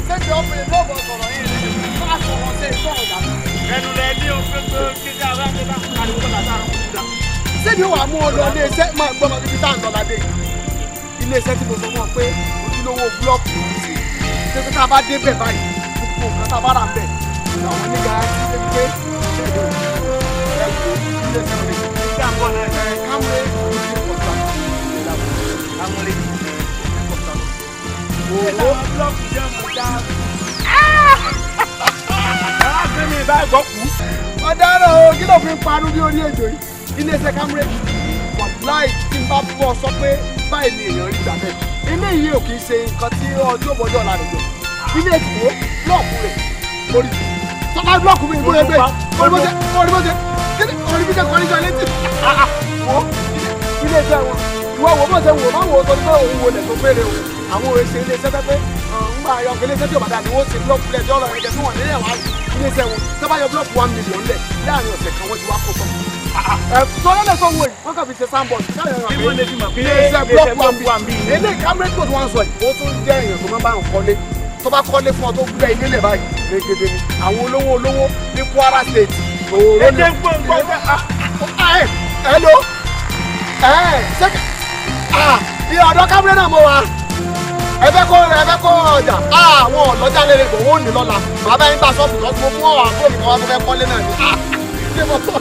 Sẹ́ni ọkùnrin náà bọ̀ sọ̀rọ̀ yìí ni wọ́n á sọ̀rọ̀ ṣe ìṣòro ìyàtọ̀. Ẹnu lẹ ní òfin tó kíkẹ́ àwọn akẹ́kọ̀ọ́ àdúgbò tó dàtà àwọn kúndà. Sẹ́ni wàá mú ọ lọ ilé iṣẹ́ máa gbọ́ ọmọ bíbí tá à ń tọ́lá dé yìí. Ilé iṣẹ́ tí mo sọ fún ọ pé ojúlówó búlọ́ọ̀kì ló ń ṣe. Ṣé tá a bá dé bẹ̀ báyìí gbogbo nǹkan tá a bá rà ń bẹ̀ àwọn oníga ṣe pé ilé iṣẹ́ rẹ̀ ọ̀daràn o kí ló fi ń parú bí orí èjò yìí iléeṣẹ́ Camry wàláì tí n bá bọ́ sọ pé báyìí ni èèyàn rí gbà bẹ́ẹ̀ eléyìí ò kì í ṣe nǹkan tí ọjọ́ bọ́jọ́ ọ̀la rẹ̀ jọ ilé ìdìbò blọọkù rẹ̀ orí tọ́lá blọọkù mi ìbúrẹ́ gbé oríbíṣẹ́ kọ́níjọ létí wo iléeṣẹ́ wọn ìwọ wo bó ṣe wò má wo torí pé òun wo lẹ̀ tó fẹ́rẹ̀ o àwọn òṣèré iléeṣẹ́ pẹ́pẹ́ ńgbà ayọ̀kẹ́ iléeṣẹ́ tí ò bá dà ní wọ́n ṣe blọọkù lẹ̀ tí ọ̀rọ̀ ẹ̀jẹ̀ tí wọ́n nílẹ̀ wá iléeṣẹ́ wọn tọ́ba yọ blọọkù 1 million lẹ̀ láàrin ọ̀sẹ̀ kan wọ́n ti wá kó tán. sọ́yọ́ lẹ̀ sọ wo yìí wọ́n kàn fi ṣe sandboard iléeṣẹ́ blọọkù 1 million eléyìí Camry tó wọ́n sọ yìí ó tún jẹ́ èèyàn tó máa bá wọn kọ́lé tó bá kọ́lé fún ọ tó gbé ilé lẹ̀ báyìí gẹ́gẹ́ ni àwọn olówó ní Kwara State òòrùn ni hello ṣẹ́kẹ̀ ìyá ọ̀dọ́ Camry náà mo wà ẹ̀fẹ́ kó ọjà àwọn ọ̀lọ́jà lè bò wọ́n ní lọ́la bàbá yín bá ṣọ́ọ̀bù lọ́sùn mo mú àbúrò mi kan wá fẹ́ kọ́lé náà ni ṣé mo tọ́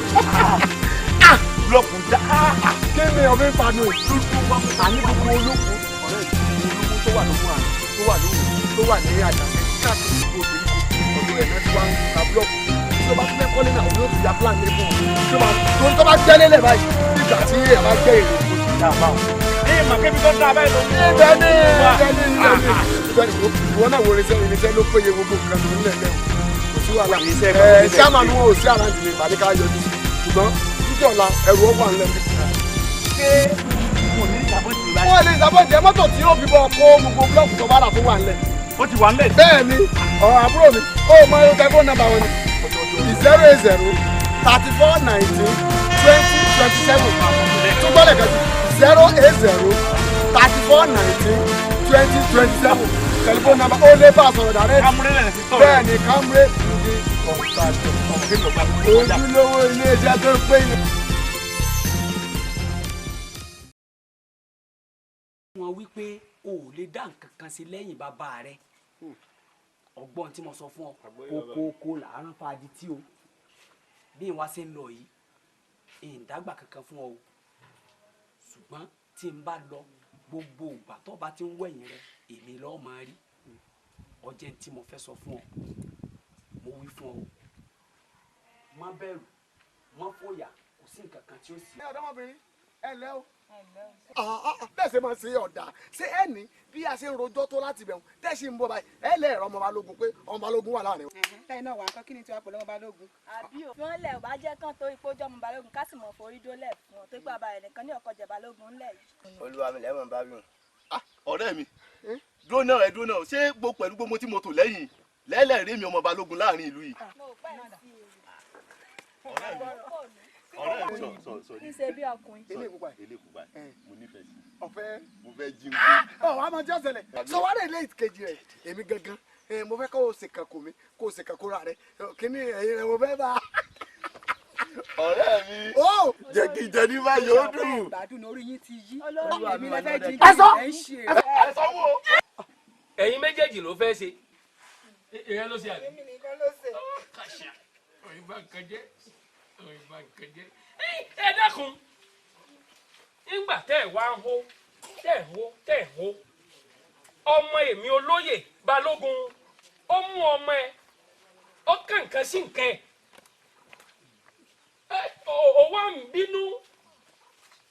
lọ́kùn já kí ni ọ̀bẹ ìpanu dúdú wọn àní gbogbo olókùn ọ̀rẹ́ olówó tó wà lókun àná tó wà ní àjàṣe káàkiri gbogbo obìnrin ọ̀dọ̀ ẹ̀ náà ti wá ń ta búlọ̀kù tí o bá tún fẹ́ kọ́lé náà yóò tún ya plan mi fún ọ torí tó bá gbẹ́lé lẹ̀ báyìí nígbà tí ẹ̀ bá gbẹ́ èrè kò sí ìyá àbá wọn. ní ìmọ̀kébí tó ń dá abẹ́ lọ. ibẹ̀ ni ìwọ náà wo irinṣẹ́ ló péye gbogbo nǹkan tó ń lẹ̀ lẹ́wọ̀ kò sí wàhálà ṣáàmánú ò sí àrántí ní ìbàdí ká yọjú ṣùgbọ́n títí ọ̀la ẹ̀rù ó wà nílẹ̀ ṣé wọ́n lè ìsàbọ̀jẹ̀ mọ́tò tí yóò fi bọ́ kó gbogbo búlọ́ọ̀kù tó bá rà tó wà nílẹ̀. ó ti wà nílẹ̀. bẹ́ẹ̀ ni ọ̀rọ̀ àbúrò mi ó mọ irú tẹlifóònù nọ́mbà wọn ni 080 34 19 20 27 tó gbọ́dọ̀ kẹ́sì 080 34 19 20 27 tẹlifóònù nọ́mbà ó lé bá a sọ̀rọ̀ dàrẹ́. bẹ́ẹ̀ ni Camry fúdi ojúlówó iléeṣẹ́ tó ń pè ní. wọ́n wí pé o ò lè dá nǹkan kan sí lẹ́yìn bàbá rẹ̀ ọgbọ́n tí mo sọ fún ọ kókókó làárọ̀ fàájì tí o bí n wá ṣe ń lọ yìí ìdàgbà kankan fún ọ o ṣùgbọ́n tí n bá lọ gbogbo ìgbà tó bá ti ń wẹ̀yìn rẹ èmi lọ́ọ́ máa rí ọjẹ́ tí mo fẹ́ sọ fún ọ mo wí fún ọ má bẹ̀rù má fòyà kò sí nǹkan kan tí ó sì. ẹ ọ̀dọ́mọbìnrin ẹ lẹ́ o bẹ́ẹ̀ ṣe máa ṣe ọ̀dà ṣé ẹ ní bí a ṣe ń rojọ́ tó láti bẹ̀rù tẹ́sí ń bọ̀ báyìí ẹ lẹ́ ẹ̀rọ ọmọ balógun pé ọmọ balógun wà láàrin. lẹ́yìn náà wà á kọ́ kí ni tí wàá pẹ̀lú ọmọ balógun. àbí o wọ́n lẹ̀ bá jẹ́ kán tó ipò jọmọ balógun ká sì mọ̀ forí dólẹ̀ fún ọ tó gbà bá ẹnìkan ní ọkọ̀ jẹ balógun ńlẹ̀ yìí. olúwa mi lẹ́wọ̀n bá wíwọ̀n. ọ̀rẹ́ mi dúró náà ẹ dúró náà ṣé pẹ̀lú gbogbo tí mo tò lẹ́yìn lẹ́lẹ́rìí mi ọmọ balógun láàrin ìlú yìí. ọ̀rẹ́ mi sọ kí n ṣe bí ọkùnrin. ilé ìkúpa mo nífẹ̀ẹ́ sí. ọ̀fẹ́ mo fẹ́ jí n gbé. wàá máa jẹ́ ọ̀sẹ̀lẹ̀ sọ wá rẹ̀ ilé ìkejì rẹ̀ èmi gangan mo fẹ́ kó o sì kàkó mi kó o sì kàkó ra rẹ̀ kíní ẹ̀yin rẹ̀ mo fẹ́ bá. ọ̀rẹ́ mi jẹ́ kí jẹ ní báyìí ó dùn. ìgbádùn orí yín ti yí olórí mi lẹ́fẹ̀ẹ́ jí ẹ sọ ẹ sọ wo. ẹ̀yin méjèèjì ló fẹ́ ṣe ìyẹn ló ṣe àbí. èmi nìkan ló ṣe. kàṣà òyìnbá nǹkan jẹ́ òyìnbá nǹkan jẹ́. ẹ dákun nígbà tẹ́ ẹ̀ wá ń hó tẹ́ ẹ̀ hó ọmọ èmi olóyè balógun ó mú ọmọ ẹ ó kàn nǹkan sí nǹkan ẹ ó wá ń bínú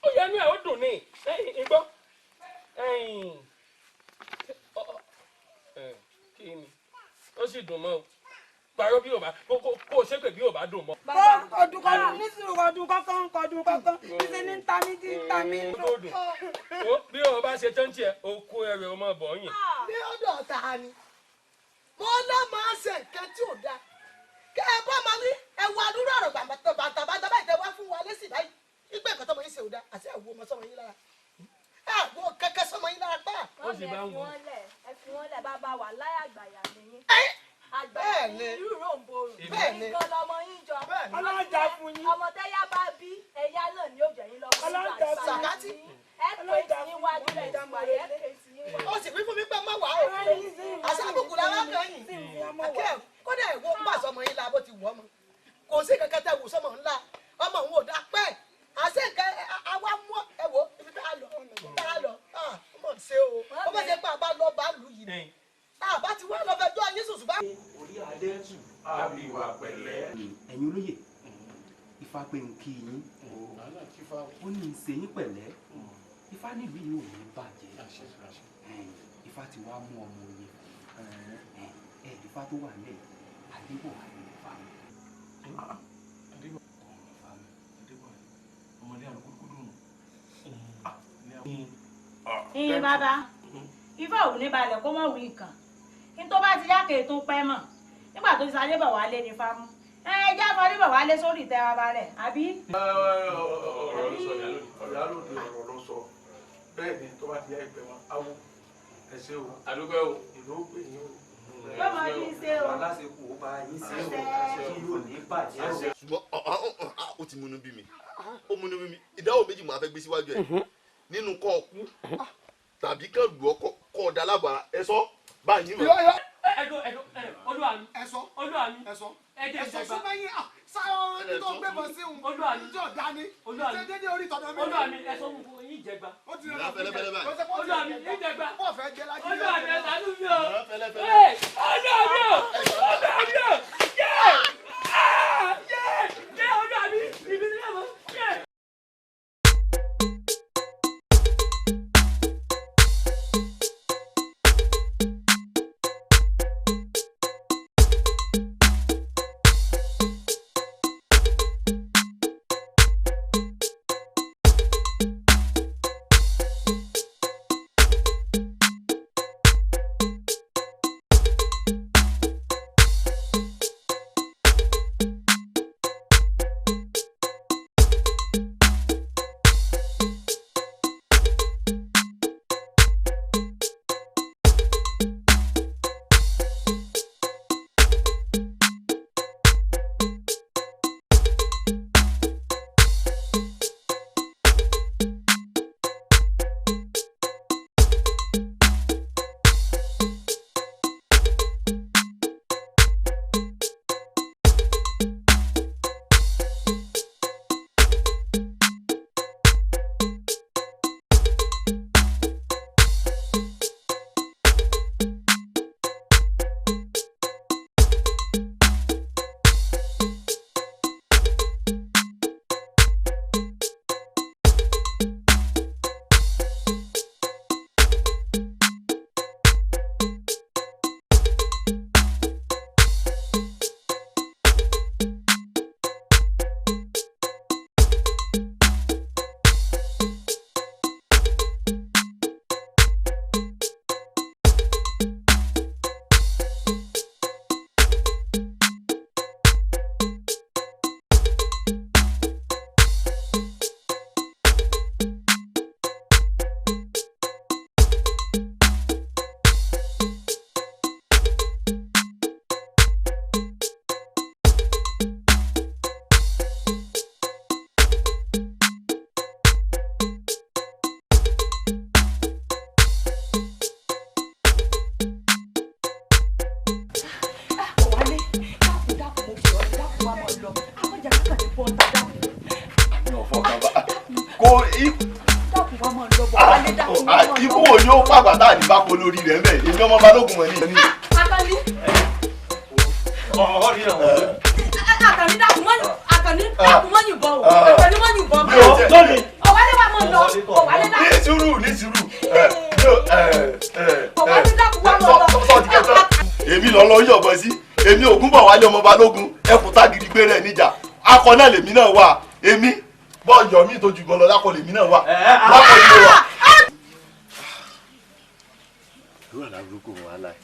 ó yẹnu ẹ ó dùn ní ìgbọ́ kí ni ó sì dùn mọ́ o gbàrọ bí o bá kó o ṣépè bí o bá dùn mọ́. ọdún kan nísìnyí ọdún kankan títí ní ta mí tí ta mí. bí o bá ṣe tán tiẹ̀ o kó ẹrù ọmọ bọ̀ yín. ní ọ̀dọ̀ ta ni mo lọ máa ṣe nǹkan tí ò dáa kẹ ẹ bá máa ní ẹwà àdúrà ọ̀rọ̀ bàtàbàtà báyìí tẹ wá fún wa lẹ́sìn báyìí ìgbẹ́ nǹkan tọmọ yín ṣe ò dáa àti ẹ̀wọ̀ ọmọ sọmọ yín lára ẹ̀wọ̀ kẹ̀kẹ́ sọmọ yín lára pa. ó sì bá ń wọ. ẹ fi wọn lẹ̀ bàbá wà láyà àgbàyà nìyí. bẹ́ẹ̀ ni irú ròǹbòrò bẹ́ẹ̀ ni nǹkan lọmọ yín jọ ọlọ́jà fún yín. ọmọ tẹ́yà bá bí ẹ̀yà náà ni ó jẹ́ yín lọ́wọ́ ọlọ́jà sàkátì ẹ pè sí wájú ẹ̀ ìpàdé ẹ pè sí wájú. ó sì wí fún mi pé má wà ó àṣà àbùkù làwọn kan yìí akẹ́ kódà ẹ̀wọ̀ ń bà sọmọ yín la bó ti wù ọmọ kò sí kankan tẹ wù sọmọ ńlá ọmọ òun ò dá pẹ́ àṣẹ nǹkan àwa mú ẹ̀wọ̀ ibi tá a lọ ọmọ ṣe o ó bá ṣe pé àbá lọ bá lù yìí ni àbá ti wá lọ fẹjọ́ ayé sòsù bá. orí adé tù àbíwá pẹ̀lẹ́. ẹ̀yin olóyè ifá pé ń kí yín ó ní í ṣe yín pẹ̀lẹ́ ifá nílùú yìí ò ní bàjẹ́ ifá ti wá mú ọmọ oyè ifá tó wà nílẹ̀ àdébò wà ní ifá mi. ọmọdé àlùkùkù dùn. ìyìn bàbá ifá ò ní balẹ̀ kó mọ̀ wí nǹkan kí n tó bá ti yákè tó pẹ́ mọ̀ nígbà tó ti sáyé bọ̀ wálé ní fámú ẹ já fọdí bọ̀ wálé sórí ìtẹ́ wa balẹ̀ àbí. ọ̀rọ̀ ló sọ ọ̀yá lóde ọ̀rọ̀ ló sọ bẹ́ẹ̀ ni tó bá ti yá ìpẹ́ wọn awo ẹ̀ṣẹ̀ o àdúgbò o ìlú ó pè yín o. yóò máa kí n ṣe o. alásèkú ó bá yín ṣe o kí yóò ní bàjẹ́ o. ṣùgbọ́n ó ti múnú bí mi ìdáhùn méjì máa fẹ́ gbé síwájú ẹ̀ nínú kọ́ ọkú tàbí kẹ́ lù ọ́ kọ́ ọ̀dà alábàárà ẹ sọ báyìí mọ̀. olúwa mi ẹ̀sọ́ olúwa mi ẹ̀sọ́ ẹ̀jẹ̀ ẹ̀sọ́ ìjọba sọ́mẹ́yìn sáwọn ní tó gbé bọ̀ sí òun olúwa mi ìjọ dání olúwa mi ṣe dédé orí tọ̀dọ̀ mi. olúwa mi ẹ̀sọ́ mu fún yín jẹgba. ó ti rẹ̀ Ìyá fẹ́lẹ́fẹ́lẹ́ báyìí. olúwa mi yín jẹgba. pọ̀ fẹ́ jẹ́ lájú. olúwa mi ẹ̀sánú mi o. Ìyá fẹ́lẹ́fẹ́lẹ́. olúwa mi o olúwa mi o yẹ. fọkàn bá kó ikú wo ni ó pàgbà tá à ní bá kó lórí rẹ̀ mẹ́ èmi ọmọ balógun mọ̀ ní. Àkànní. Àkànní dákun mọ́ yìnbọn o. Àkànní mọ́ yìnbọn o. Ọ̀wálé wa mọ̀ lọ. Ọ̀wálé dákun. ní sùúrù. Ọ̀wálé dákun wa mọ̀ lọ. Èmi lọ yọ̀bọ̀ sí èmi Ògúnbọ̀wálé ọmọ balógun ẹkùn tágìrì gbé rẹ̀ níjà akọ náà lèmi náà wà èmi bọ́ọ̀yọ̀ mi tó jù gan lọ lákọ lèmi náà wà lákọ lèmi wà. irú àlàbùrúkú wọn á láì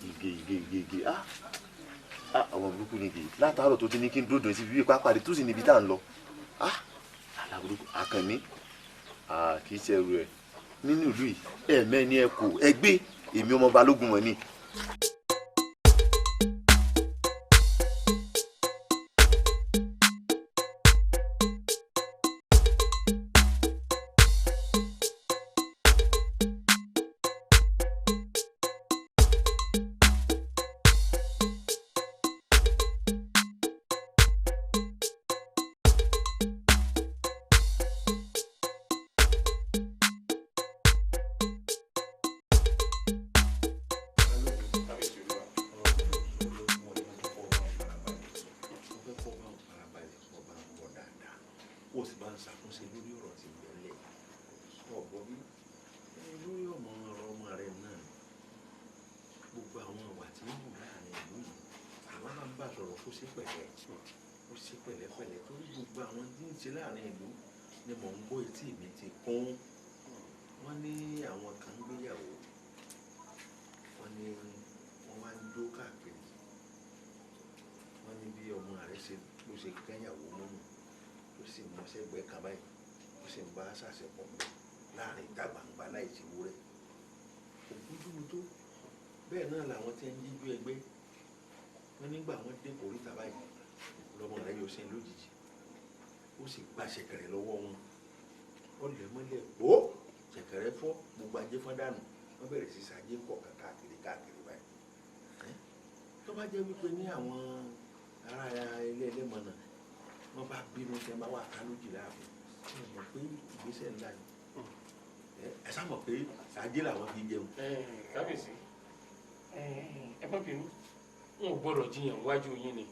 ìgè àwọn burúkú ni gè látàárọ̀ tó ti ní kí n dúró dùn sí bíbí pápá rẹ̀ tó sì níbi tá à ń lọ àlàbùrúkú Àkànní kì í ṣe ẹrù ẹ nínú ìlú yìí ẹ̀ẹ̀mẹ́ni ẹ kò ẹgbẹ́ èmi ọmọ balógun mọ̀ ni. bẹ́ẹ̀ náà làwọn tí ń yíjú ẹgbẹ́ wọn nígbà wọn dé kòríta báyìí lọ́mọ rẹ̀ yóò ṣe lójijì ó sì gba ṣẹ̀kẹ̀rẹ̀ lọ́wọ́ wọn ó lè mọ́lẹ̀ bó ṣẹ̀kẹ̀rẹ̀ fọ́ gbogbo ajé fọ́n dànù wọ́n bẹ̀rẹ̀ sí sàájé kọ̀ọ̀kan káàkiri báyìí tó bá jẹ́ wípé ní àwọn ará ilé ẹlẹ́mọ̀nà wọ́n bá bínú tẹ́ máa wà kálójì láàbò wọ́n mọ̀ pé ìgbésẹ̀ ńlá ni ẹ sá mọ̀ pé sàájé làwọn fi jẹun. kábíyèsí ẹ má bínú n ò gbọ́dọ̀ jiyàn wájú yín ni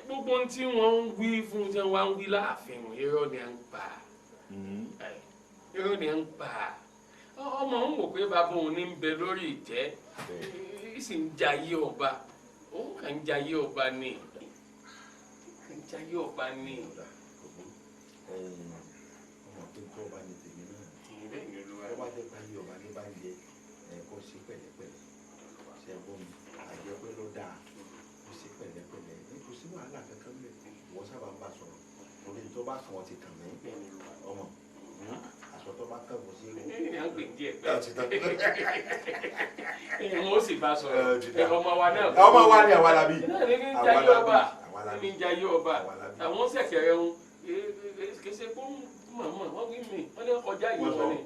gbogbo ohun tí wọ́n ń wí fún tí wọ́n ń wí láàfin irọ́ ni à ń pa irọ́ ni à ń pa ọmọ ń wò pé bàbá òun ní ń bẹ lórí ìtẹ́ sì ń jayé ọba òun kàn ń jayé ọba ni ń jayé ọba ni. ọmọ tó ń kọ́ ọba ní tèmi náà ọba jẹ́ báyìí ọba ní báyìí kó ṣe pẹ̀lẹ́pẹ̀lẹ́ ṣe ẹ̀gbọ́n mi àjẹpẹ́ ló dáa kó ṣe pẹ̀lẹ́pẹ̀lẹ́ kò sí wàhálà kankan lẹ̀ wọ́n sábà ń bá sọ̀rọ̀ orí tó bá kàn wọ́n ti kàn mí ọmọ aṣọ tó bá kàn wọ́n sí ewu. ẹ ń gbè díẹ̀ pẹ́ wọ́n sì bá sọ̀rọ̀ ọmọ wa náà. ọmọ wa ni àwa labi. ní jayé ọba ní jayé ọba àwọn ṣẹ̀kẹ̀rẹ̀ ń kì í ṣe fún màmá wọ́n wí mi wọ́n ní kọjá yìí wọ́n ní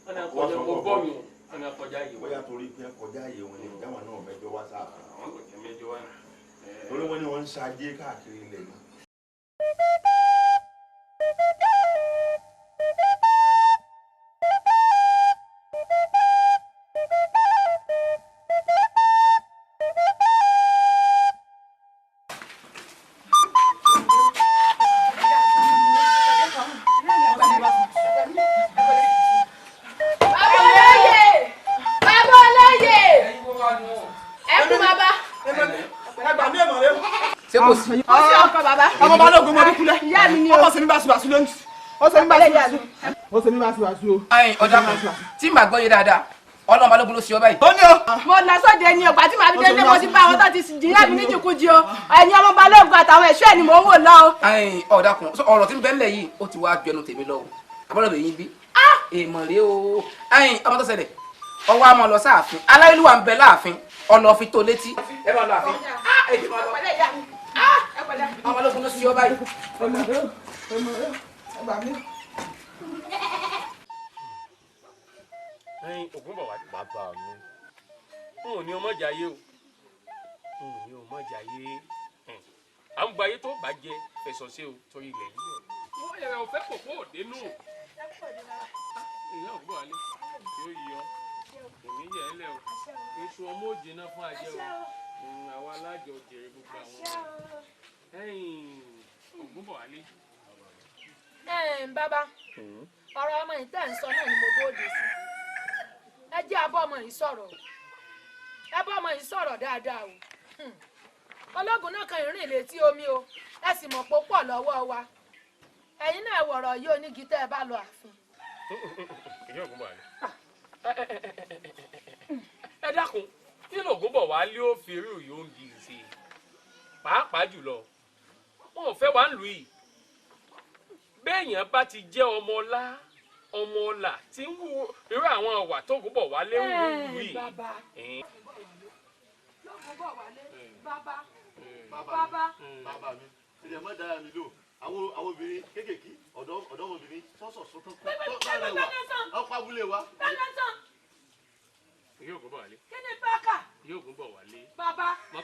wọ́n ní kọjá mo bọ́ yìí wọ́n ní kọjá yìí. bóyá torí pé kọjá yìí wọn ni ìjáwá náà mẹ́jọ wá sáà. àwọn kò jẹ́ mẹ́jọ wá. torí wọn ni wọ́n ń ṣajé káàkiri ilẹ̀ yìí. ọmọ balógun mo ní kulẹ ọmọ sẹmi bá ṣùgbàṣù lónìí ó sẹmi bá ṣùgbàṣù ó sẹmi bá ṣùgbàṣù o. ayin ọjà kan tí màá gbọ́ yé dáadáa ọlọ́run balógun ló ṣe ọ báyìí. ó ní o. mo lọ sóde ni ọgbà tí màá fi délé mo ti bá àwọn tó ti jìyà mi ní jìkújì o ẹ̀yin ọmọ balógun àtàwọn ẹ̀ṣọ́ ẹ̀ ni mò ń wò lọ o. ayin ọ̀dà kan ọ̀rọ̀ tí ń bẹ ńlẹ̀ yìí ó ti wá jẹnu tèmi lọ o àbọ̀dọ̀ yín bí. èèmọ̀ rèé o ayin ọmọ tó ṣẹlẹ̀ ọwọ́ àmọ́ lọ sáàfin aláìlúwà ń bẹ láàfin ọ̀nà fi tó létí ẹ máa lọ àfin. ọmọ balógun ló ṣe ọ báyìí. ẹyin Ògúnbọ̀wálé bàbá mi n ò ní ọmọ jayé o n ò ní ọmọ jayé à ń gba ayé tó bàjẹ́ fẹ̀sọ̀ sí o torí ilẹ̀ yìí o. wọ́n yẹra ò fẹ́ pòpò òde nù. ìyá ògbó alẹ́ yóò yọ òní yẹ ẹ lẹ o èso ọmọ òjì náà fún ajẹ́ o àwa alájọ jèrè gbogbo àwọn ògúnbọ̀ alẹ́. bàbá ọ̀rọ̀ ọmọ yìí tẹ̀ ń sọ náà ni mo bóde sí ẹ jẹ́ abọ́ ọmọ yìí sọ̀rọ̀ ẹ bọ́ ọmọ yìí sọ̀rọ̀ dáadáa o ológun náà kan ìrìn létí omi o ẹ sì mọ̀ pé ó pọ̀ lọ́wọ́ wa ẹ̀yin náà wọ̀rọ̀ yìí onígi tẹ́ ẹ bá lọ ààfin. ìyá ògúnbọ̀ alẹ́ ẹ dákun kí lògúnbọ̀ wá lé ó fi irú yóò ń di ìṣe pàápàá jùlọ wọn ò fẹ́ wá ń lù yìí béèyàn bá ti jẹ́ ọmọ ọlá tí ń wú irú àwọn ọ̀wà tó Ògúnbọ̀ Wálé ń wú yìí. bàbá lọ́gùnbọ̀ Wálé bàbá mi ìyẹn má dára mi lò àwọn obìnrin kéékèèké ọ̀dọ́mọbìnrin sọ́sọ̀ sọ́tọ́ ọ̀pá abúlé wa. ìyá Ògúnbọ̀ Wálé. kí ni bákà. ìyá Ògúnbọ̀ Wálé. bàbá. má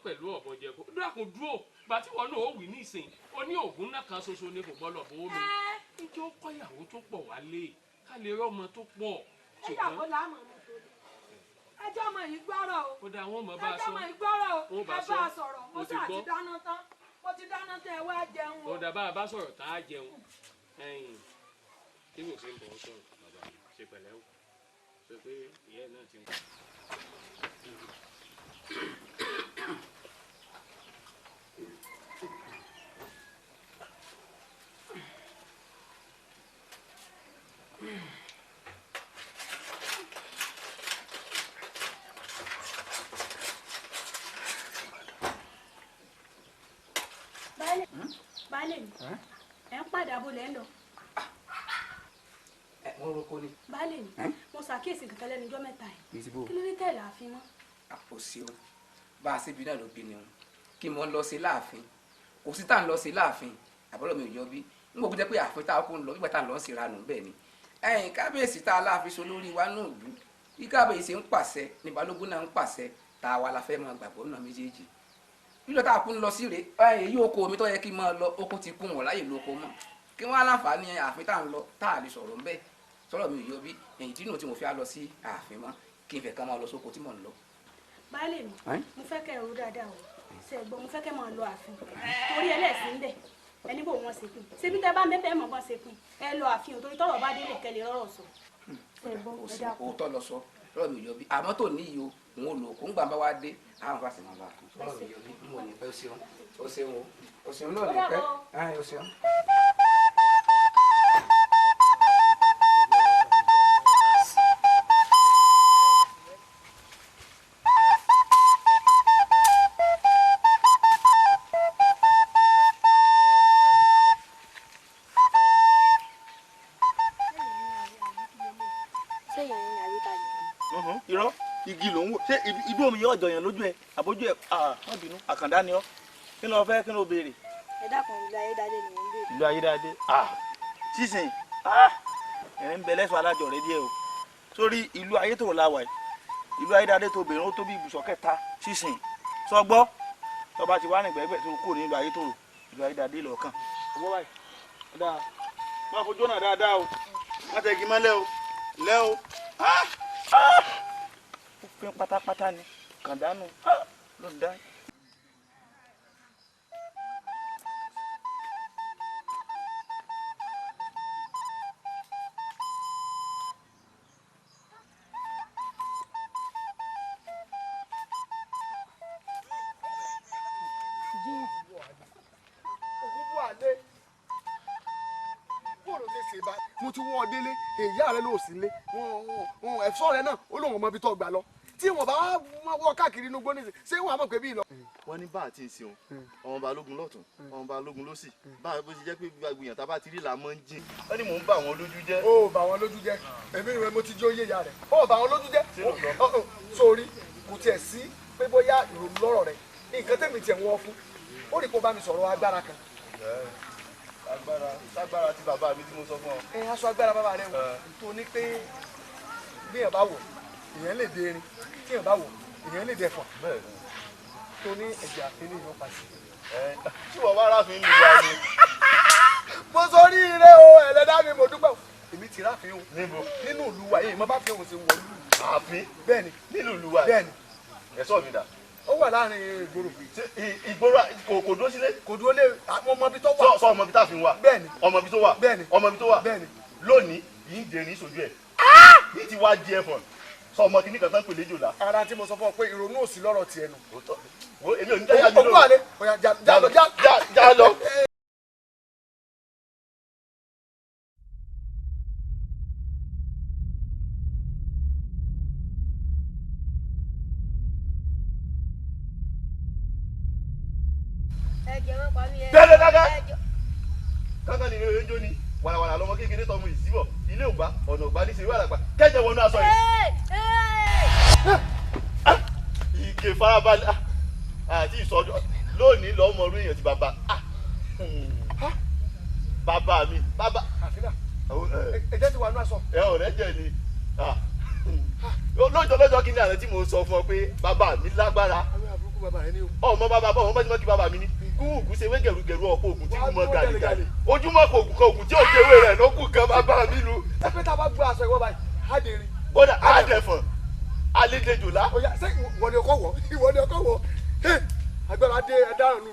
pẹ̀lú ọ̀bọ jẹ́kọ̀ dákun dúró gba tí wọn náà ó wí nísìn ó ní ògùn náà kan ṣoṣo ní kò gbọ́dọ̀ bó mi níjọ́ kọ́yàwó tó pọ̀ wálé ká lè rọ́mọ tó pọ̀. ẹ̀yàwó làámọ̀ ọmọ tó lè ẹjọ́ ọmọ yìí gbọ́rọ̀ o ó dá àwọn ọmọ bá a sọ ẹjọ́ ọmọ yìí gbọ́rọ̀ o wọn bá ẹ bá a sọ̀rọ̀ mo sà ti dáná tán mo ti dáná tán ẹ wá jẹun o. ó dá bá a bá sọ̀rọ̀ tá a jẹun ẹ̀yìn tí mo ṣe ń bọ̀ ọ́ sọ̀rọ̀ bàbá mi ṣe pẹ̀lẹ́ o ṣe pé ìyá náà ti ń kọ́. Baálé mi ẹ ń padà bó lẹ́ ń lọ. wọ́n roko ni. Baálé mi mo ṣàkíyèsí kankan lẹ́nu ọjọ́ mẹ́ta yìí kí ló dé tẹ̀ láàfin mọ́. kò sí o bá a ṣe bí náà ló bí ni o kí mo lọ sí láàfin kò sí tá à ń lọ sí láàfin àbọ̀lọ́ mi ò yọ bí n kò jẹ́ pé àfin tá a kó ń lọ nígbà tá à ń lọ sí ranù bẹ́ẹ̀ ni ẹ̀yìn kábíyèsí tá a láàfin so lórí wa náà lù bí kábíyèsí ń pàṣẹ ní balógun náà ń pàṣẹ tá a wà la fẹ́ máa gbàgbọ́ náà méjèèjì lílọ tá a kún lọ sí rè èyí oko mi tó yẹ kí n máa lọ oko ti kún wọn láyè lóko mọ́ kí wọ́n á láǹfààní àfin tá à ń lọ tá a lè sọ̀rọ̀ ńbẹ́ sọ̀rọ̀ mi ò yọ bí èyí tí nù tí mo fi á lọ sí àfin mọ́ kí n fẹ́ ká máa lọ sóko tí mò ń lọ. Baálé mi mo fẹ́ kẹ́ ẹ̀rọ dáadáa o ṣe ẹ̀gbọ́n mo fẹ́ kẹ́ máa lọ àfin torí ẹlẹ́sìn bẹ̀ ẹni bò wọ́n ṣe pin ṣebí tẹ́ bá ń bẹ́ẹ̀ mọ̀ bọ́n ṣe pin ẹ lọ àfin torí tọ́rọ̀ bá délé kẹ́lẹ́ rọ́rọ̀ sọ. òótọ́ lọ sọ sọ̀rọ̀ mi ò yọ bí àmọ́ tó ní iyo òun ò lò kó ń gbà bá wá dé àwọn bá sì máa bá a kú sọ̀rọ̀ mi ò yọ bí mo ní fẹ́ o ṣeun náà ní pẹ́ o ṣeun. irọ́ igi ló ń wò ṣé ibi omi yóò jọyàn lójú ẹ àbójú ẹ má bínú àkàndá ni ọ kí ló fẹ́ kí ló béèrè. ẹ dákun ìlú ayédáadé ni mò ń béèrè. ìlú ayédáadé sísìn ẹ̀rín ń bẹ lẹ́sọ̀ alájọ rẹ díẹ̀ o sórí ìlú ayétòrò la wà yìí ìlú ayédáadé tó béèrè ó tó bí ibùsọ̀ kẹta sísìn sọgbọ́ tọba ti wá ní gbẹgbẹ tó kúrò ní ìlú ayétòrò ìlú ayédáadé lọ́kàn. ọwọ́ báyìí dáa máa fojú náà dáadáa o má tẹ̀gí mọ́lẹ̀ o lẹ́ o ó fẹ́ pátápátá ni kàndánù ló ń dá. mo ti wọ́n délé ìyá rẹ ló sì lé ẹ̀fọ́ rẹ náà ó lóun ọmọ ibi tó gbà lọ tí wọn bá wọ káàkiri inú gbóni ṣé wọn àmọ́ pé bí lọ. wọ́n ní bá àti ìsìn ọmọ balógun lọ́tún ọmọ balógun lọ́sì báwo bó ti jẹ́ pé gbàgbìyàn tá a bá ti rí là mọ́ ń jìn wọ́n ní mò ń bà wọ́n lójú jẹ́. ó bà wọ́n lójú jẹ́ èmi rẹ mo ti jó yé ya rẹ̀ ó bà wọ́n lójú jẹ́ sórí kò tiẹ̀ sí pé bóyá ìrònú lọ́rọ̀ rẹ̀ nǹkan tẹ̀mí tiẹ̀ wọ́n fún ó rí kó bá mi sọ̀rọ̀ agbára kan. agbára ti bàbá mi tí mo sọ fún ọ. aṣọ agbára bàbá rẹ wò tó ní pé bí èèyàn bá wò èèyàn lè dé erin tí èèyàn bá wò èèyàn lè dẹ̀fọ̀n. tó ní ẹ̀jẹ̀ àfin ní ìyọ́pàá sí. tí wọ́n bá ráfin lù wá ni. mo sọ rí ire o ẹlẹ́dàá mi mo dúpẹ́ èmi ti ráfin o. níbo nínú ìlú wa yìí mo bá fi òun ṣe wọlú. àfin bẹ́ẹ̀ni nínú ìlú wa bẹ́ẹ̀ni. ẹ̀sọ́ mi dà. ó wà láàrin ìgboro. ìgboro kò dúró sílé. kò dúró lé ọmọ ibi tó wà. sọ ọmọ ibi tá a fi wà. bẹ́ẹ̀ni. ọmọ ibi tó wà. bẹ́ẹ̀ni. ọmọ ibi tó wà. bẹ́ẹ̀ni. lónìí yìí ń dèrè sojú ẹ̀. yìí ti wá di ẹ̀fọ̀n. sọ ọmọ kìíní kan tán pèlè jòlá. ara tí mo sọ fún ọ pé ìrònú òsì lọ́rọ̀ tiẹ̀ nù. èmi ò ní jẹ́ yájú lóru. òkú àlẹ́ ọ̀yà já lọ. tẹ́lẹ̀ dáadáa kankan ní ìrìn ẹjọ́ ni wàràwàrà lọmọ kékeré tọmọ ìsíbọ̀ ilé ògbà ọ̀nà ògbà ní ìṣèwé àlàpà kẹ́jẹ wọnú aṣọ yìí. ìké farabalẹ̀ àti ìsọjọ́ lónìí lọ́ọ́ mọ orí èèyàn ti bàbá bàbá mi bàbá. ẹ̀jẹ̀ ti wà nú aṣọ. ọ̀rẹ́ jẹ̀ ni lọ́jọ́ kí ni àná tí mo sọ fún ọ pé bàbá mi lágbára ọmọ bàbá bọ̀ wọ́n bá ti mọ́ kí bàbá mi ní gúgú ṣe wé gẹ̀rùgẹ̀rù ọ̀pọ̀ ògùn tí mo mọ gàdìgàdì ojúmọ́ kò ògùn kan ògùn tí ò jẹ́ ewé rẹ̀ ló kù kan bàbá mi lu. ẹ pé tá a bá gbọ́ aṣọ ìwọ báyìí á dé rí. kódà á dẹ̀fọ̀n àlejò lá. ó yá ṣé ìwọ ni ọkọ wọ ìwọ ni ọkọ wọ agbára dé ẹ dáràn lù.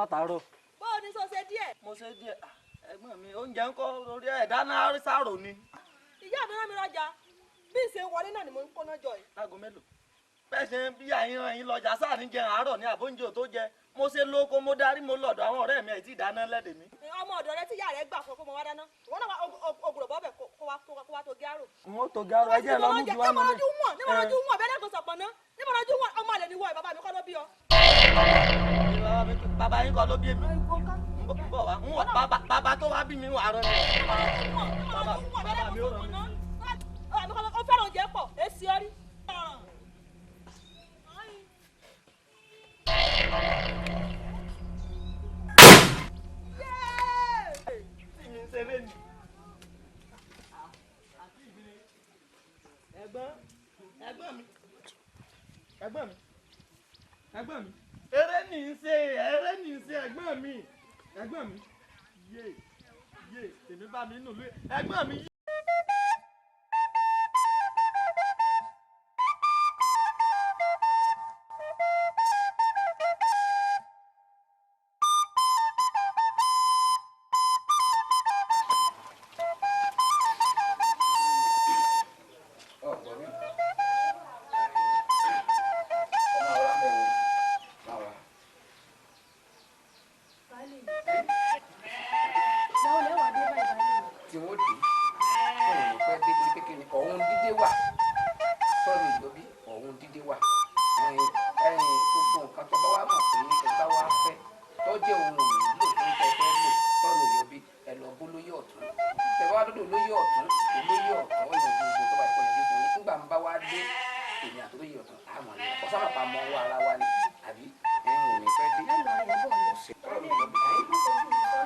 látàárọ̀. báwo ni sọ ṣe díẹ̀. mo ṣe díẹ̀ ẹ̀gbọ́n mi oúnjẹ ń kọ́ lórí ẹ̀ dáná sáró ni. ìyá mi rán mi lọ́jà bí ìṣe wọlé náà ni mo ń kóná jọ yìí. láago mélòó bẹ́ẹ̀ ṣe bí àyìn lọ́jà sáà ní jẹun àárọ̀ ní àbóúnjẹ tó jẹ mo ṣe lóko mo darí mo lọ́dọ̀ àwọn ọ̀rẹ́ mi ẹ̀ tí ìdáná lẹ́dẹ̀ mi. ọmọ ọ̀dọ̀ rẹ tí ìyá rẹ gbà fún pé mo wá dáná ìwọ náà ògùrò bọ́ọ̀bẹ̀ kó wá tó gárò. n ó tó gárò ẹ jẹ́ lọ mú ju wá nílé. níbo lójú wọn bẹ́ẹ̀ lẹ́kọ̀ọ́ sọ̀pọ̀ náà níbo lójú wọn ọmọ àlè ni wọ bàbá mi kọ́ ló bí ọ. bàbá yín kọ́ ló bí èmi bọ̀ wá bàbá tó wá bí mi wà rán mi. bàbá mi ò rán mi. ó fẹ́ràn oúnjẹ pọ̀ èsì ọrí. ẹ̀gbọ́n mi eré ní í ṣe ẹ̀gbọ́n mi yé tèmi bá mi nù lé ẹ̀gbọ́n mi.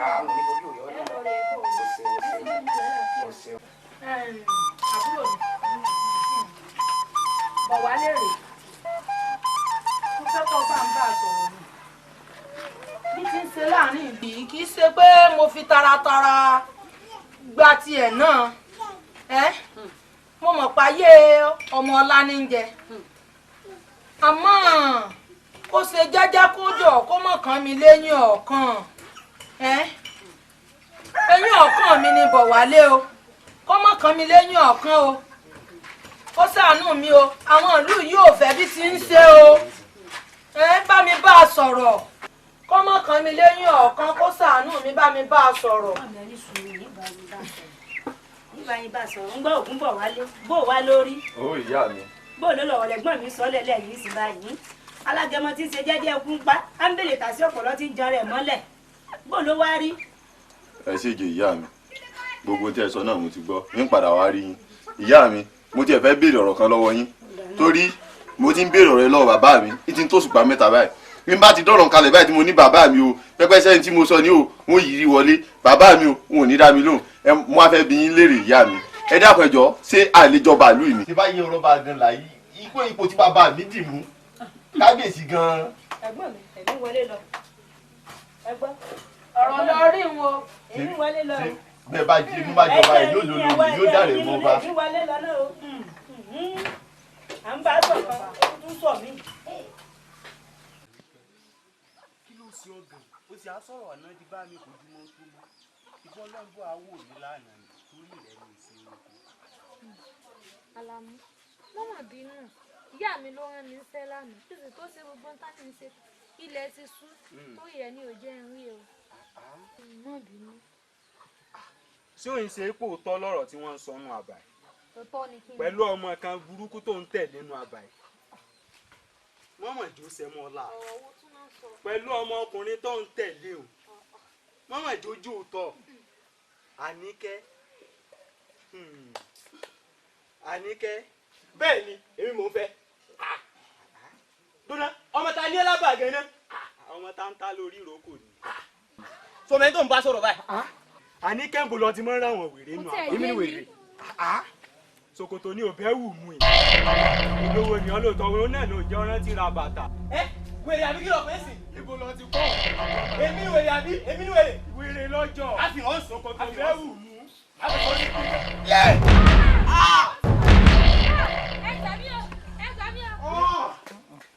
Àwọn àbúrò mi bọ̀ wá lérè mo fẹ́ kọ́ bá ń bá a sọ̀rọ̀ ni bí ti ń ṣe láàrin ìbí kì í ṣe pé mo fi taratara gba tiẹ̀ náà mo mọ̀ páyé ọmọ ọlá ní jẹ àmọ́ kó ṣe jẹ́jẹ́ kó jọ kó mọ̀ kàn mí lẹ́yìn ọ̀kan ẹ̀yìn ọ̀kan mi ni bọ̀ wálé o kó mọ̀ kàn mí lẹ́yìn ọ̀kan o kó ṣàánú mi o àwọn ìlú yìí ò fẹ́ bí ti ń ṣe o bá mi bá a sọ̀rọ̀ kó mọ̀ kàn mí lẹ́yìn ọ̀kan kó ṣàánú mi bá mi bá a sọ̀rọ̀. nígbà yín bá sọ̀rọ̀ ń gbọ́ ògún bọ̀ wálé bó wá lórí. ó ìyá mi. bó ló lọ́wọ́ lẹ́gbọ́n mi sọ lẹ́lẹ́ yìí sí báyìí alágẹmọ tí ń ṣe jẹ́jẹ́ ẹkún pa ámbèlè tàṣí ọ̀pọ̀lọ́ tí ń jan rẹ̀ mọ́lẹ̀ bó ló wá rí. ẹ ṣèjì ìyá mi gbogbo tí ẹ sọ náà mo ti gbọ́ ní padà wá rí yín ìyá mi mo tiẹ̀ fẹ́ béèrè ọ̀rọ̀ kan lọ́wọ́ yín torí mo ti ń béèrè ọ̀rọ̀ lọ́wọ́ bàbá mi ní ti ń tó ṣùgbọ́n mẹ́ta báyìí bí n bá ti dọ̀rọ̀ kalẹ̀ báyìí tí mo ní bàbá mi o pẹ́pẹ́ sẹ́yìn tí mo sọ ní o wọ́n yìí rí wọlé bàbá mi o wọn ò ní dá mi lóhùn mo wá fẹ́ bi yín léèrè ìyá mi ẹ dákun ẹ jọ̀ọ́ ṣé àlejọba ìlú yìí ni. tí bá yẹ ọ̀rọ̀ bá gan la yìí ipò tí bàbá mi dì mú kábíyèsí gan. ẹ̀gbọ́n mi ẹ̀mí wọlé lọ ẹ̀gbọ́n ọ̀rọ̀ lọ rí wọn ẹ̀mí wọlé lọ. bẹ́ẹ̀ bá jí inú bá jọba ẹ̀ yóò lòlò yóò dàrẹ̀ mọ́ bá. ẹ̀mí wọlé lọ náà o à ń bá sọ̀rọ̀ ó tún sọ̀ mí. kí ló ṣe ọgàn ó sì á sọ̀rọ̀ ọ̀nà di bá mi kò dúró tó mọ́ ìbọn lọ́nbọ̀ àwọ̀ òní lánàá torí rẹ̀ ní ìsinmi oko. Àlàmú mọ́mọ́ bínú ìyá mi ló rán mi ṣẹ́ lánàá títí tó ṣe gbogbo ń tán ní ṣe ilẹ̀ ti sú tó yẹ ní òjẹ́ ń rí o mọ́ bínú. ṣé òun ṣe ipò tọ́ lọ́rọ̀ tí wọ́n ń sọ nù àbàyè tòótọ́ ni kí n pẹ̀lú ọmọ kan burúkú tó ń tẹ̀lé nù àbàyè wọ́n mọ̀ jó sẹ́mọ́ ọ̀la pẹ̀lú ọmọ ọkùnrin tó ń tẹ̀lé o wọ́n mọ̀ jójú tọ̀ Àníkẹ́ Àníkẹ́ bẹ́ẹ̀ ni èmi mò ń fẹ́ dúnà ọmọ ta ní ẹlábàgẹ́ náà ọmọ ta ń ta lórí ìrókò ni sọmọ ẹni tó ń bá sọ̀rọ̀ báyìí Àníkẹ́ ń bò lọ ti mọ́ ráwọn wèrè nù àwọn èmi ni wèrè ṣòkòtò ní òbẹ́ wù mú ì olówó ni ọlọ́tọ̀ owó náà ló jẹ́ ọ̀rán tí ra bàtà. wèrè àbí kí lọ fẹ́ sí. ibo lọ ti kọ́ èmi ni wèrè àbí èmi ni wèrè. wèrè lọ́jọ́ a fi hàn ṣòkòtò òbẹ́ wù mú. a fi hàn ṣòkòtò. ẹ gbà mí o ẹ gbà mí o.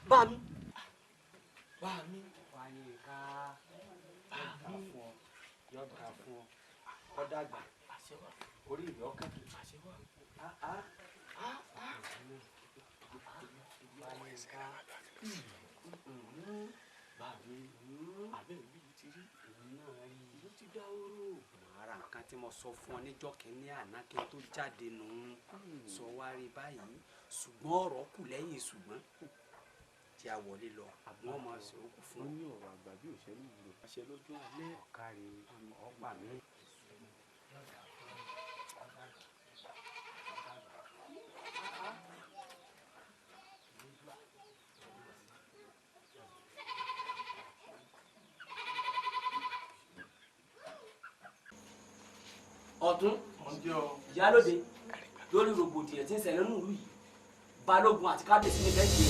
Bami. Bami. Wáyé ká yọ̀dà fún ọ. Yọ̀dà fún ọ. Ọ̀dàgbà. Orí ìlú ọkàn. Wáyé ká. Bami. Àbẹ̀ mi ti rí èmi náà rí. Ìlú ti dá oró. Ara nǹkan tí mo sọ fún ọ níjọ́ kìíní àná kí n tó jáde nù. Sọ wá rí báyìí. Ṣùgbọ́n ọ̀rọ̀ kù lẹ́yìn ṣùgbọ́n. Tí a wọlé lọ wọn máa ṣe òkú fún. wọn ní ọ̀rọ̀ àgbà bí òṣèlú ìlú àṣẹ lójú alẹ́. ọ̀kárí ọ̀pá mi. ọ̀tún ìyálóde lórí rògbòdìyàn tí ń ṣẹlẹ̀ nínú ìlú yìí balógun àti kábíyèsí ní bẹ́ẹ̀ gbé.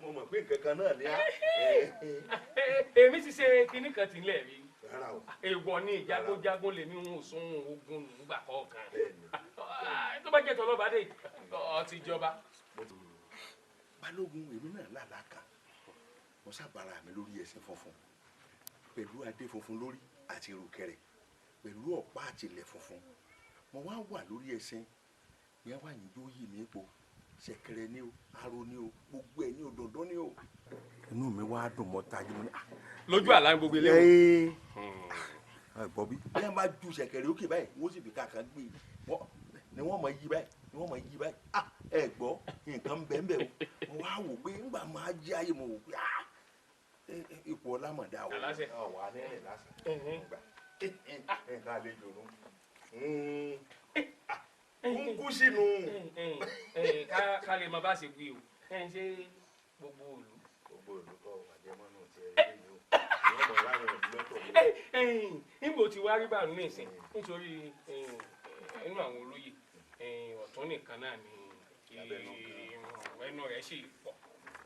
mo mọ̀ pé nǹkan kan náà ni á. èmi ti ṣe kinní kan tí ń lẹ̀ rí èèwọ̀ ni ìjágójágó lèmi ń sún ogun nígbà kọ̀ọ̀kan tó bá jẹ́ tọ́lọ́ba dé ọtí ìjọba. balógun èmi náà lálàkà mo sábàárà mi lórí ẹṣin funfun pẹ̀lú adé funfun lórí àti ìrùkẹ̀rẹ̀ pẹ̀lú ọ̀pá àtìlẹ̀ funfun mo wá wà lórí ẹṣin yẹn wà ní yóò yí mi ipò ṣẹ̀kẹ̀rẹ̀ ni o aró ni o gbogbo ẹ̀ ní o dandan ni o inú mi wá dùn mọ́ tajú mo ní. lójú àlá gbogbo ilé gbọ́ bí bí wọ́n bá ju ṣẹ̀kẹ̀rẹ̀ òkè báyìí wọ́n sì fi kàkà gbé ni wọ́n mọ̀ yí báyìí ni wọ́n mọ̀ yí báyìí ẹ gbọ́ nǹkan bẹ́ẹ̀ o mo wá wò pé ńgbà máa jẹ́ ayé mo wò pé ipò ọlámọ̀dá o wà nẹ́rẹ̀ lásán gbà nǹkan àlejò nù ń kú sínú. ká lè mọ bá ṣe wí o ṣé gbogbo òlu. gbogbo òlu kọ́ àjẹmọ́ náà ti ẹ̀ lẹ́yìn o ìwọ́n mọ̀ láàrin òlu lọ́tọ̀. níbo ti wá rí bàánú nìsín nítorí inú àwọn olóyè ọ̀tún nìkan náà ni ẹnu rẹ̀ sì pọ̀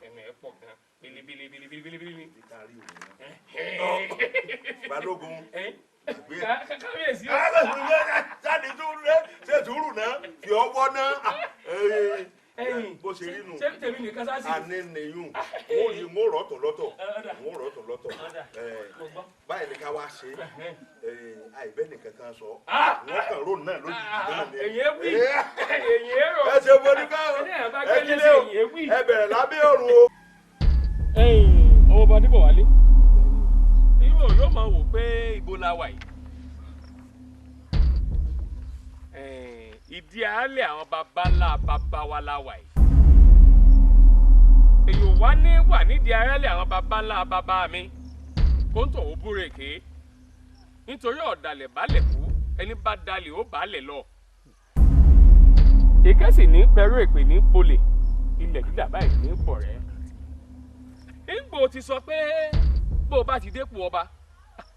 ẹnu ẹ̀ pọ̀ gan bilibili. Balógun kábíyèsí jáde túrú rẹ ṣe túrú náà fi ọwọ́ náà bó ṣe rí nù. ṣé tèmi nìkan sá sí. àní nìyún ń rọ̀tọ̀ lọ́tọ̀ báyìí ni ká wá ṣe àìbẹ́ nìkan kan sọ wọ́n kàn rónù náà lójijì náà ni. èyí wí èyí rò. ẹ ṣe mo ní ká ẹ kílé o ẹ bẹ̀rẹ̀ lábẹ́ ọ̀run o. ọmọ ọba níbọ̀ wálé yóò máa wò pé ibo la wà yìí. ìdí àálẹ̀ àwọn baba ńlá baba wa la wà yìí. èyí ò wá ní wà nídìí àálẹ̀ àwọn baba ńlá baba mi kó ń tọ̀ ó búrèké nítorí ọ̀dàlẹ̀ balẹ̀ kú ẹni bá dalẹ̀ ó balẹ̀ lọ. ìkẹ́sì ní pẹ̀rú èpè ní polè ilẹ̀ dídà báyìí ní pọ̀ rẹ̀. ìgbò ti sọ pé bó o bá ti dépò ọba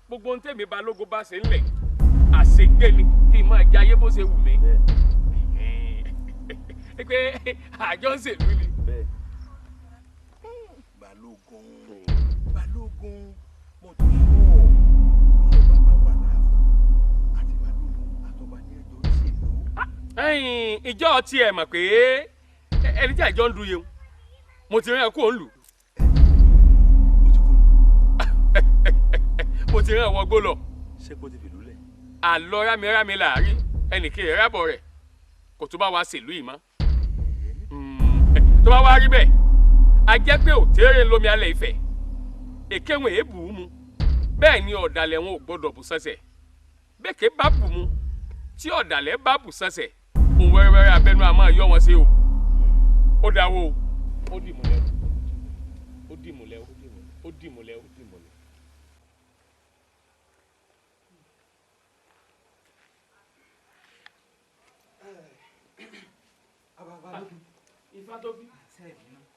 gbogbo ohun tèmi Balógun bá ṣe ń lẹ̀ àṣegbé ni kí n máa jayé bó ṣe wù mí. pé àjọ ń ṣèlú ni. Balógun mo ti sọ ọ ní bàbá wà láàfin àti Balógun àtọba ní ẹjọ́ ìṣèlú. ìjọ tiẹ̀ mọ̀ pé ẹni tí àjọ ń du yẹn mo ti rán ẹ kó ń lù. mo ti rán ẹwọ gbó lọ. ṣé kò ti fìlú lẹ̀. àlọ́ rámirámi làárí ẹnìkan ìrábọ̀ rẹ̀ kò tó bá wa ṣèlú yìí mọ́. tó bá wá rí bẹ́ẹ̀ a jẹ́ pé òtẹ́rẹ̀ lómi alẹ́ Ifẹ̀ èké wọn èébù ú mu bẹ́ẹ̀ ni ọ̀dàlẹ̀ wọn ò gbọ́dọ̀ bù sẹ́sẹ̀ bẹ́ẹ̀ké bá bù mu tí ọ̀dàlẹ̀ bá bù sẹ́sẹ̀ òun wẹ́rẹ́wẹ́rẹ́ abẹ́nú àmọ́ yọ wọn sí o ó dáwọ́ o ó dì múlẹ̀ ó dì múlẹ̀ ó dì múlẹ̀ ó dì múlẹ̀. Ifá tó bí.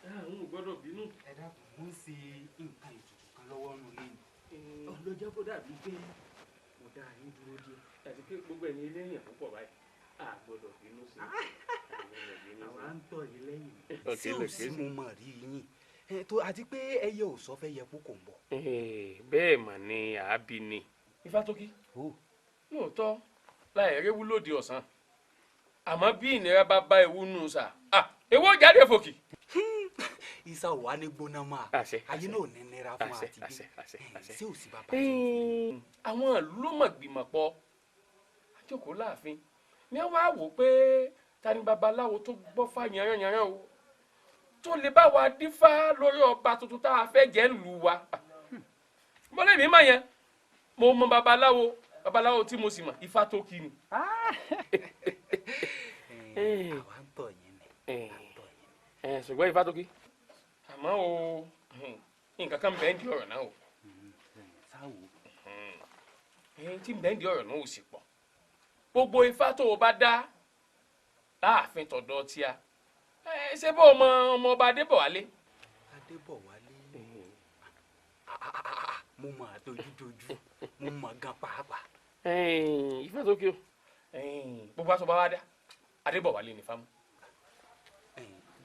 Àwọn ò gbọ́dọ̀ bínú. Ẹ dákun, mo ń ṣe nǹkan ètùtù kan lọ́wọ́ nù lẹ́yìn. Ọlọ́jọ́ kó dàbí pé mo dá yín dúró díẹ̀. Àti pé gbogbo ẹ̀yin ilé èèyàn púpọ̀ báyìí. A gbọ́dọ̀ bínú sí i. Àwa ń tọ̀ yín lẹ́yìn. Ṣé ò sí mo mọ̀ rí yín? Àti pé ẹyẹ ò sọ fẹ́ yẹ kó kò ń bọ̀. Bẹ́ẹ̀ mà ni àábí ni. Ifá tó kí. Lóòótọ́ láì réwú lóde ọ̀sán. Àmọ́ bí ìnira bá bá ewu nù sà. Èwo jáde fòkì. Isa ò wá ní gbóná máa. Ayé náà ò ní nira fún àti bí. Ṣé ò sí bàbá? Àwọn ìlú ló mọ̀ gbìmọ̀ pọ̀. Àjòkó láàfin. Ní wọ́n á wò pé ta ni babaláwo tó gbọ́ fá yanranyanran o. Tó lè bá wa dífá lórí ọba tuntun tá a fẹ́ jẹ́ lù wa. Mọ́lẹ́ mi máa yẹn. Mo mọ babaláwo tí mo sì mọ̀ Ifá tó kí ni. Àwa ń tọ̀ yín ni. Ṣùgbọ́n Ifá tó kí. Àmọ́ o nǹkan kan bẹ́ẹ̀ ń di ọ̀rọ̀ náà o. Sáwo. Tí ń bẹ́ẹ̀ ń di ọ̀rọ̀ náà ò sì pọ̀. Gbogbo Ifá tó o bá dá láàfin tọ̀dọ̀ tíá. Ṣé bó ọmọ ọba Adébọ̀wálé? Adébọ̀wálé. Mo mọ̀ àdójúdojú, mo mọ̀ gan pàápàá. Ifá tó kí o. Gbogbo aṣọ bá wá dá Adébọ̀wálé ní fámú.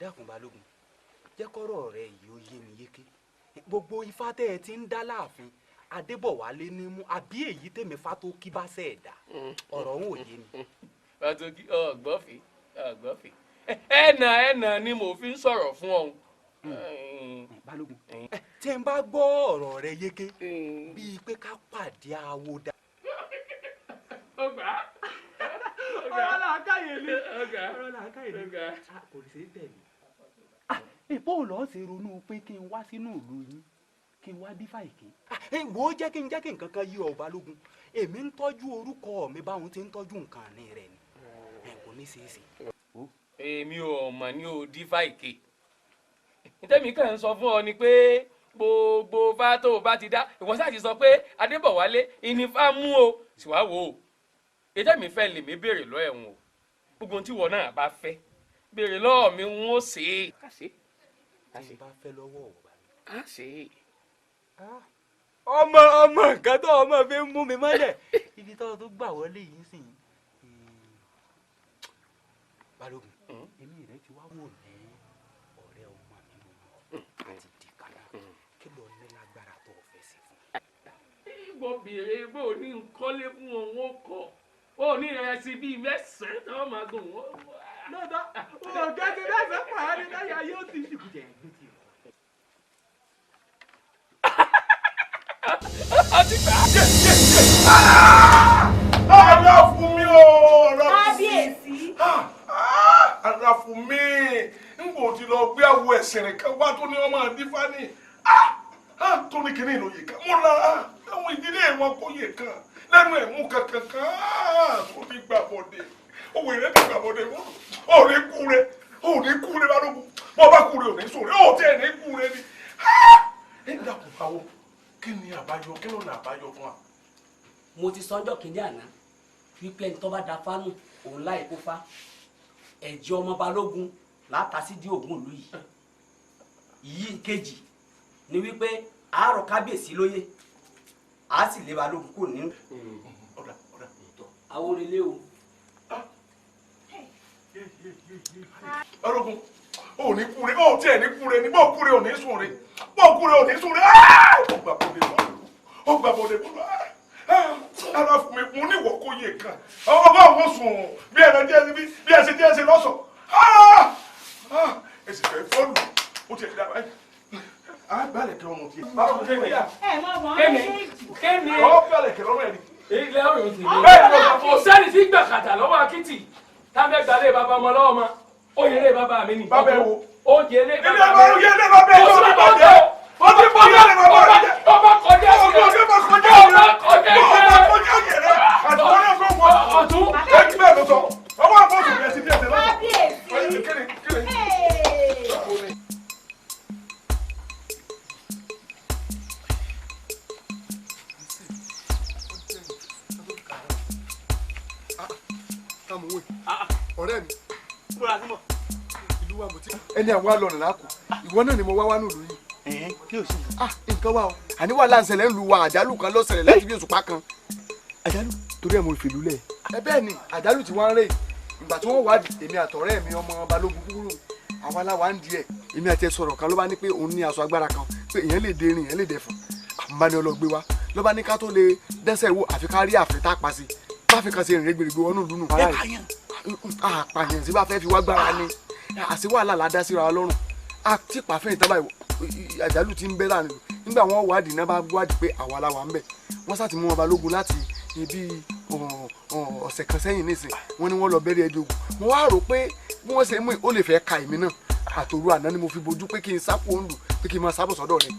Dákun Balógun, jẹ́ kọ́rọ̀ rẹ yìí ó yé mi yéké. Gbogbo Ifá tẹ́ ẹ ti ń dá láàfin Adébọ̀wálé ní mú àbí èyí tèmi Fá tó kí bá ṣe ẹ̀dá ọ̀rọ̀ ń òye ni. Fá tó kí ọ̀gbọ́fì ẹ̀nà ni mo fi ń sọ̀rọ̀ fún ọ̀hún balógun tí n bá gbọ́ ọ̀rọ̀ rẹ yéké bíi pé ká pàdé awo dá. ọgbà ọ̀rọ̀ làákàyè ni ọ̀rọ̀ làákàyè ni kò sí tẹ̀lé. ìbò lọ́ọ́ ṣe ronú pé kí n wá sínú ìlú yín kí n wá dífá ìké. wo jẹ́ kí nǹkan kan yí ọ balógun èmi ń tọ́jú orúkọ mi báwọn ti ń tọ́jú nǹkan ní rẹ ni kò ní ṣeé ṣe. èmi ò mọ̀ ní o dífá ìké ìtẹ́mi kàn ń sọ fún ọ ni pé gbogbo fá tó o bá ti dá ìwọ sáà ti sọ pé Adébọ̀wálé ìnífá mú o sì wá wò ó ìtẹ́mi fẹ́ lèmi béèrè lọ́ ẹ̀wọ̀n o gbogbo ohun tí ìwọ náà bá fẹ́ béèrè lọ́wọ́ mi ń ó ṣe é. tí n bá fẹ́ lọ́wọ́ ọ̀gbà mi. á ṣe é. ọmọ nǹkan tó ọmọ fi ń mú mi mọ́lẹ̀ ibi tó gbà wọlé yìí sìn. balógun èmi rẹ ti wá wò ní ọ̀rẹ́ ọmọ mi mọ́ àti dìkànnà kí ló ní lágbára tó o fẹ́ sí fún. ìgbọ́ bèrè bó o ní nkọ́lé fún wọn wọ́n kọ́ ó ní ìrẹsì bíi mẹ́sàn-án tó máa gùn wọ́n. lọ́dọ̀ ọ̀gá ti mẹ́sàn-án pààrọ̀ láyà yóò ti ṣùkùjẹ́ gbèsè. ọtí gbà. ara fún mi o. kábíyèsí. ara fún mi n kò ti lọ gbé àwọ ẹsẹ̀ rẹ̀ kan wá tó ní ọmọ àdífání tó ní kíní ìlú yìí kan mo la àwọn ìdílé wọn kó yè kan lẹ́nu ẹ̀mú kankan kan tó ní gbàbọ̀dé owó ìrẹ́ tó gbàbọ̀dé ò ní kúre balógun bọ́ bá kúre ò ní sòrè ò tẹ̀ ní kúre ni. ẹ dàpọ̀ báwo kí ni àbáyọ kí ló ní àbáyọ fún wa. mo ti sọjọ́ kìíní àná wípé ẹni tó bá da fánù òun láì kó fá ẹ̀jẹ̀ ọmọ balógun látàsí di ògùn ìlú yìí yìí kejì ni wípé àárọ̀ kábíyèsí lóyè á sì lé balógun kò ní. àwòrélé o. balógun ò ní kúre ó tiẹ̀ ní kúre ní bó kúre ò ní sùn rè bó kúre ò ní sùn rè ó gbà bọ̀dé bọ́ọ̀lù ara fún mi mo ní ìwọ kó yé kan ọmọ bá wọn sùn bí ẹ̀rọ díẹ̀ sí lọ́sọ̀ èsì fẹ́ fọ́ọ̀lù ó ti ẹ̀dá báyìí àgbàlẹ̀ kí ọmọ tiẹ̀. balógun kéde kéde ọ̀ gbàlẹ̀ kí lọ́rọ̀ ẹ̀ ni. ilé ọ̀rọ̀ ti lé kò sẹ́ni tí gbà kàtà lọ́wọ́ akitì tábẹ́ gbalẹ̀ bàbá ọmọ lọ́wọ́ ma ó yẹlé bàbá mi nì. bàbá ẹ wo. ó yẹlé bàbá mi. ó yẹlé bàbá ẹ tó ní bàbá ẹ. ó ti bọ́ yẹlé bàbá ẹ. ọba kọjá sí ẹ. ọba kọjá sí ẹ. àtúwọ́n náà fún wọn. ọ̀tún. ẹ̀jú bẹ́ẹ̀ ló sọ ọwọ́ àbọ̀sùn rẹ̀ ti bí ẹsẹ̀ lọ́sọ̀. ọ̀rẹ́ mi ìlú wa mo ti ẹni àwọn alọ̀nà lákò ìwọ náà ni mo wá wá nílùú yìí. kí o sì. nǹkan wa o àní wàhálà ń ṣẹlẹ̀ ń lu wa àjálù kan ló ṣẹlẹ̀ láti bí òṣùpá kan. àjálù torí ẹ̀ mo fìlú lẹ̀. ẹ bẹ́ẹ̀ ni àjálù tí wọ́n ń rè ìgbà tí wọ́n wádìí èmi àtọ̀rẹ́ mi ọmọ balógun kúrò àwa láwa ń di ẹ̀ èmi àti ẹ sọ̀rọ̀ kan ló bá ní pé òun ní aṣọ agbára kan pé èèyàn lè dé rìn èèyàn lè dẹ̀fọ̀n àmọ́ ni ọlọ́gbé wa ló bá ní ká tó lè dẹ́sẹ̀ wo àfi ká rí àfẹ́ tá a pa sí bá fi kan ṣe ìrìn gbèrègbè wọnú ìlú nù. àpàyàn sí bá fẹ́ fi wá gbára ni àti wàhálà la dá síra wa lọ́rùn àti pàfẹ́ ìtàn báyìí àjálù ti ń bẹ láàrin nígbà wọn wádìí náà bá wádìí pé àwa la wà ń bẹ wọ́n sá ti mú wọn balógun láti ibi ọ̀sẹ̀ kan sẹ́yìn nísìn wọ́n ní wọ́n lọ bẹ̀rẹ̀ ẹjọ́ ogun mo wá rò pé bí wọ́n ṣe mú ó lè fẹ́ ka èmi náà àtòru àná ni mo fi bojú pé kí n sápò òǹdù pé kí n máa sábò sọ́dọ̀ rẹ̀.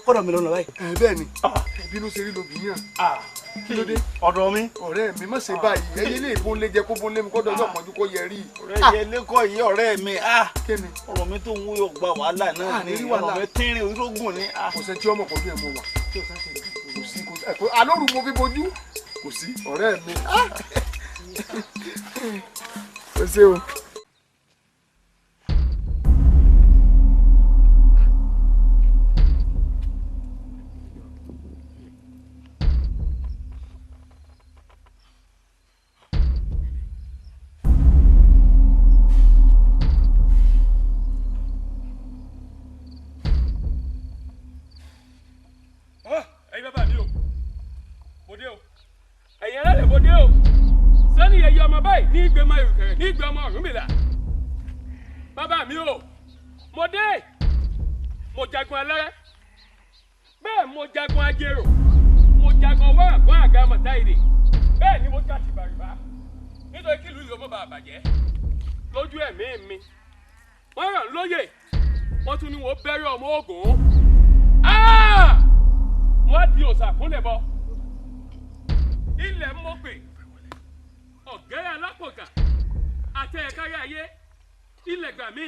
kọ́dọ̀ mi lọ́nà báyìí. bẹ́ẹ̀ ni ìbínú ṣe rí lóbìnrin náà kí ló dé. ọ̀dọ̀ mi. ọ̀rẹ́ mi má ṣe báyìí ẹyẹ lè bó lé jẹ kó bó lé mi kọ́dọ̀ ọjọ́ pọ̀jù kó yẹ rí. ọ̀rẹ́ yẹ lẹ́kọ̀ọ́ yìí ọ̀rẹ́ mi. kémi. ọ̀rọ̀ mi tó ń wúyọ gba wàhálà náà ni ọ̀rọ̀ mi tínrín orírógùn ni. kò sẹ́ tí ọmọ pọ̀ bí ẹ̀ mọ̀ wá. kò sí alóru mo fi bojú kò sí ọ̀rẹ́ mi. o ṣe o. ní ìgbé ọmọ ìrùkẹ̀rẹ̀ ní ìgbé ọmọ Ọ̀rúnmìlà bàbá mi o mo dé mo jagun alẹ́rẹ́ bẹ́ẹ̀ mo jagun ajérò mo jagun ọwọ́ àgbọn àga mọ̀táìrè bẹ́ẹ̀ ni mo ká ti bàrìbá nítorí kí ìlú yìí ó mọ̀ bá bàjẹ́ lójú ẹ̀mí mi wọ́n ràn lóyè wọ́n tún ní wọ́n bẹ̀rẹ̀ ọmọ ogun wọ́n di òòṣà kúnlẹ̀ bọ́ ilẹ̀ mọ̀pẹ̀ ọ̀gẹ́rẹ́ alápọ̀gà àtẹ ẹ̀kárí ayé ilẹ̀ gbà mí.